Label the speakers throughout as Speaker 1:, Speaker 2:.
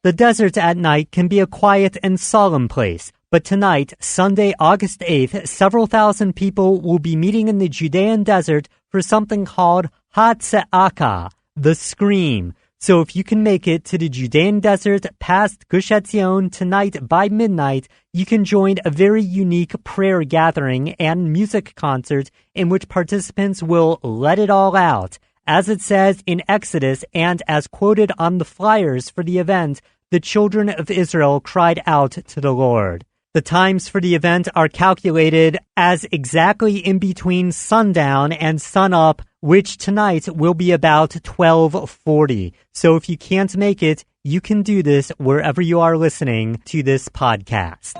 Speaker 1: The desert at night can be a quiet and solemn place, but tonight, Sunday, August 8th, several thousand people will be meeting in the Judean desert for something called HaTzeaka, the Scream. So if you can make it to the Judean desert past Gush Etzion tonight by midnight, you can join a very unique prayer gathering and music concert in which participants will let it all out. As it says in Exodus and as quoted on the flyers for the event, the children of Israel cried out to the Lord. The times for the event are calculated as exactly in between sundown and sunup, which tonight will be about 12:40. So if you can't make it, you can do this wherever you are listening to this podcast.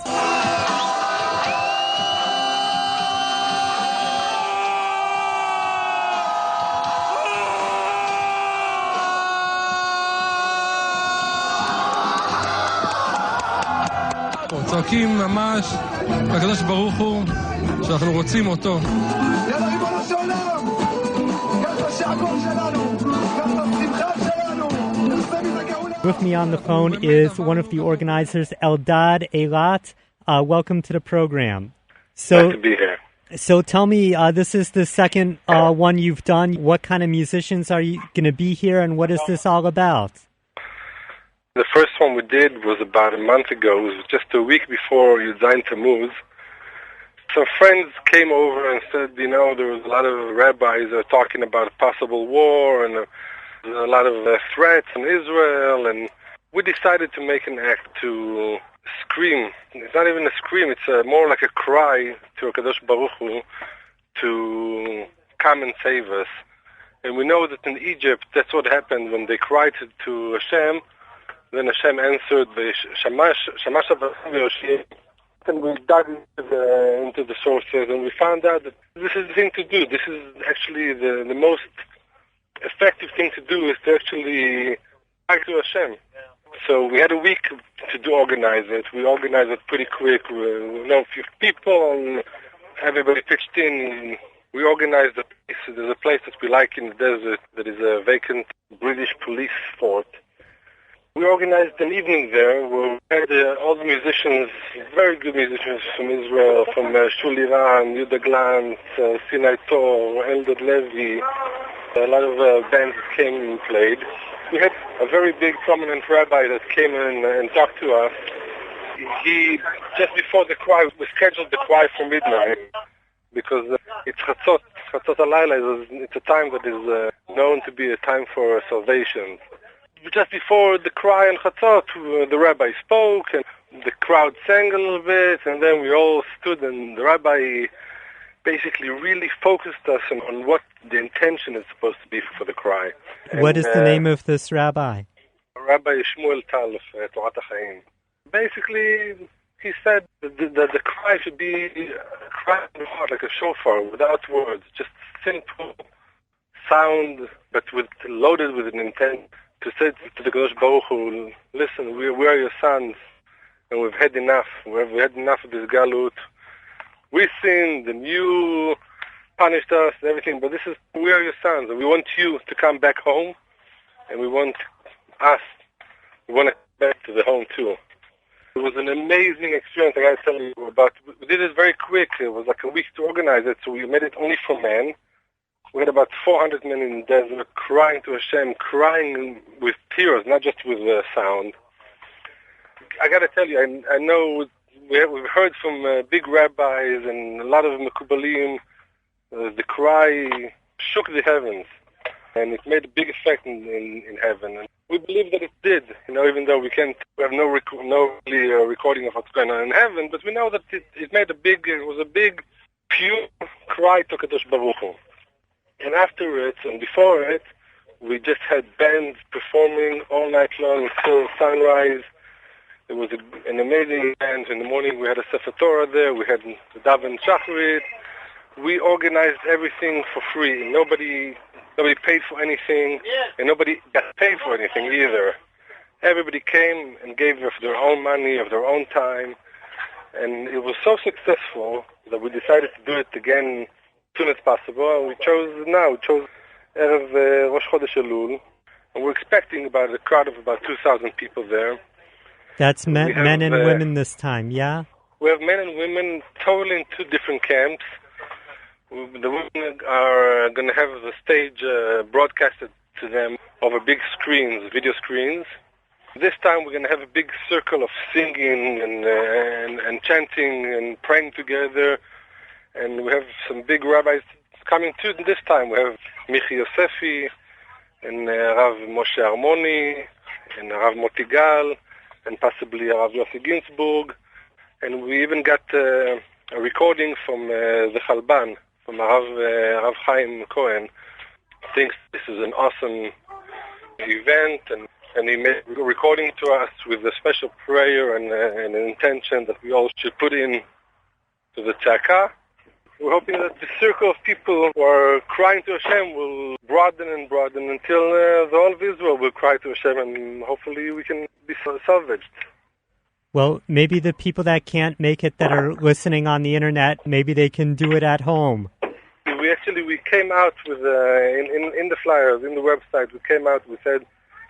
Speaker 2: צועקים ממש לקדוש ברוך הוא שאנחנו רוצים אותו. יאללה ריבונו של עולם, ככה שהכל שלנו, ככה שמחה שלנו.
Speaker 1: With me on the phone is one of the organizers, Eldad Eilat. Welcome to the program.
Speaker 3: Nice to be here.
Speaker 1: So tell me, this is the second one you've done. What kind of musicians are you going to be here, and what is this all about?
Speaker 3: The first one we did was about a month ago. It was just a week before Yud Tammuz. Some friends came over and said, there was a lot of rabbis talking about a possible war and a lot of threats in Israel, and we decided to make an act to scream. It's not even a scream, it's more like a cry to HaKadosh Baruch Hu to come and save us. And we know that in Egypt, that's what happened when they cried to Hashem. Then Hashem answered, and we dug into the sources, and we found out that this is the thing to do. This is actually the most effective thing to do, is to actually talk to Hashem. So we had a week to organize it. We organized it pretty quick. We know a few people, and everybody pitched in. We organized the place. There's a place that we like in the desert that is a vacant British police fort. We organized an evening there where we had all the musicians, very good musicians from Israel, from Shuli Rand, Yehuda Glatz, Sinai Tor, Eldad Levy. A lot of bands that came and played. We had a very big prominent rabbi that came in and talked to us. He, just before the cry, we scheduled the cry for midnight because it's Chatzot Eilat. It's a time that is known to be a time for salvation. Just before the cry and Chatzot, the rabbi spoke, and the crowd sang a little bit, and then we all stood, and the rabbi basically really focused us on what the intention is supposed to be for the cry.
Speaker 1: What is the name of this rabbi?
Speaker 3: Rabbi Shmuel Tal of Torah Chaim. Basically, he said that the cry should be a cry in the heart, like a shofar, without words, just simple sound, but loaded with an intent to say to the Kadosh Baruch Hu, listen, we are your sons, and we've had enough. We've had enough of this galut. We sinned, and you punished us and everything, but we are your sons, and we want you to come back home, and we want to come back to the home too. It was an amazing experience, I gotta tell you about. We did it very quick. It was like a week to organize it, so we made it only for men. We had about 400 men in the desert crying to Hashem, crying with tears, not just with sound. I gotta tell you, I know we've heard from big rabbis and a lot of Mekubalim. The cry shook the heavens, and it made a big effect in heaven. And we believe that it did, even though we have no recording of what's going on in heaven, but we know that it was a big, pure cry to Kadosh Baruch Hu. And after it, and before it, we just had bands performing all night long until sunrise. It was an amazing event. In the morning we had a Sefer Torah there, we had the Daven Shacharit. We organized everything for free. Nobody paid for anything, and nobody got paid for anything either. Everybody came and gave of their own money, of their own time, and it was so successful that we decided to do it again as soon as possible, and we chose Erev Rosh Chodesh Elul, and we're expecting about a crowd of about 2,000 people there.
Speaker 1: That's men and women this time, yeah?
Speaker 3: We have men and women totally in two different camps. The women are going to have the stage broadcasted to them over big screens, video screens. This time we're going to have a big circle of singing and chanting and praying together. And we have some big rabbis coming too this time. We have Michi Yosefi and Rav Moshe Armoni and Rav Motigal and possibly Rav Yossi Ginsburg. And we even got a recording from the Chalban, from Rav Chaim Cohen. Thinks this is an awesome event, and he made a recording to us with a special prayer and an intention that we all should put in to the HaTzeaka. We're hoping that the circle of people who are crying to Hashem will broaden and broaden until the whole of Israel will cry to Hashem, and hopefully we can be salvaged.
Speaker 1: Well, maybe the people that can't make it that are listening on the internet, maybe they can do it at home.
Speaker 3: We came out with, in the flyers, in the website, we came out, we said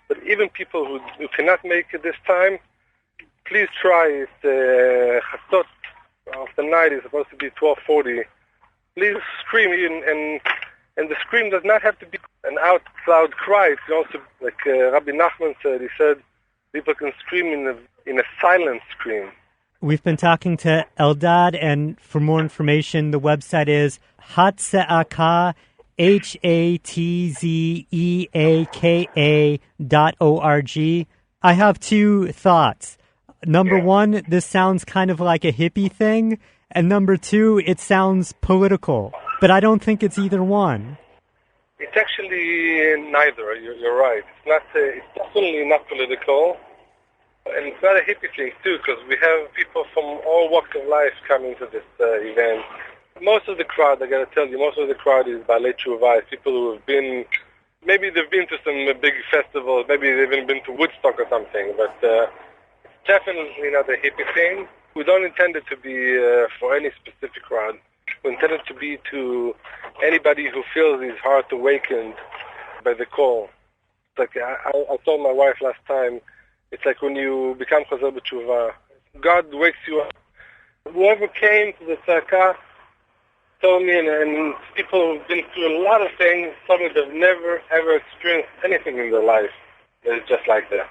Speaker 3: that even people who cannot make it this time, please try it. Chatzot of the night is supposed to be 12:40. Please scream, and the scream does not have to be an out loud cry. It can also, like Rabbi Nachman said, he said, people can scream in a silent scream.
Speaker 1: We've been talking to Eldad, and for more information, the website is HaTzeaka, HaTzeaka.org. I have two thoughts. Number one, this sounds kind of like a hippie thing, and number two, it sounds political, but I don't think it's either one.
Speaker 3: It's actually neither. You're right. It's definitely not political. And it's not a hippie thing, too, because we have people from all walks of life coming to this event. Most of the crowd, I got to tell you, most of the crowd is Baalei Tshuva, people who have been, maybe they've been to some big festivals, maybe they've even been to Woodstock or something, but it's definitely not a hippie thing. We don't intend it to be for any specific crowd. We intend it to be to anybody who feels his heart awakened by the call. Like I told my wife last time, it's like when you become Chazer B'Tshuva, God wakes you up. Whoever came to the HaTzeaka told me, and people who've been through a lot of things, told me they've never, ever experienced anything in their life that is just like that.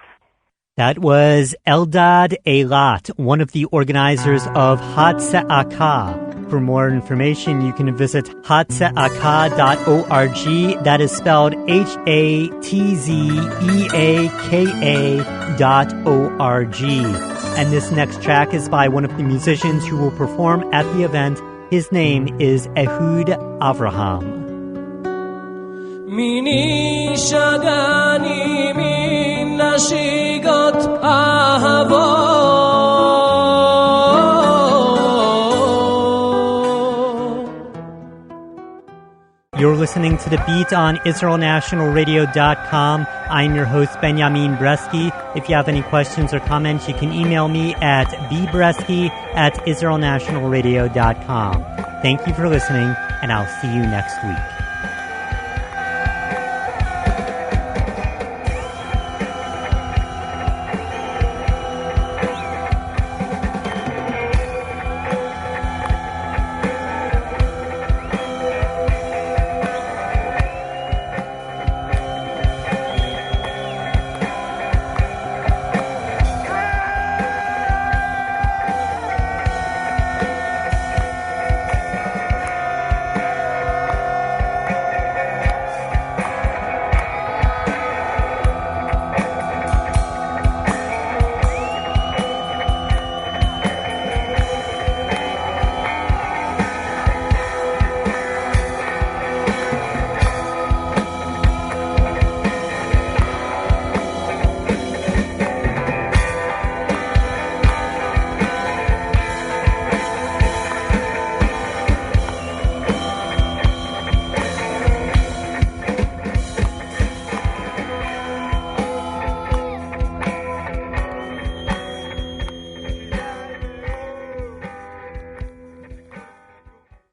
Speaker 1: That was Eldad Eilat, one of the organizers of HaTzeaka. For more information, you can visit HaTzeaka.org. That is spelled HaTzeaka.org. And this next track is by one of the musicians who will perform at the event. His name is Ehud Avraham.
Speaker 4: Mini shagani min nashigot ahavo.
Speaker 1: You're listening to The Beat on IsraelNationalRadio.com. I'm your host, Benjamin Bresky. If you have any questions or comments, you can email me at bbresky@IsraelNationalRadio.com. Thank you for listening, and I'll see you next week.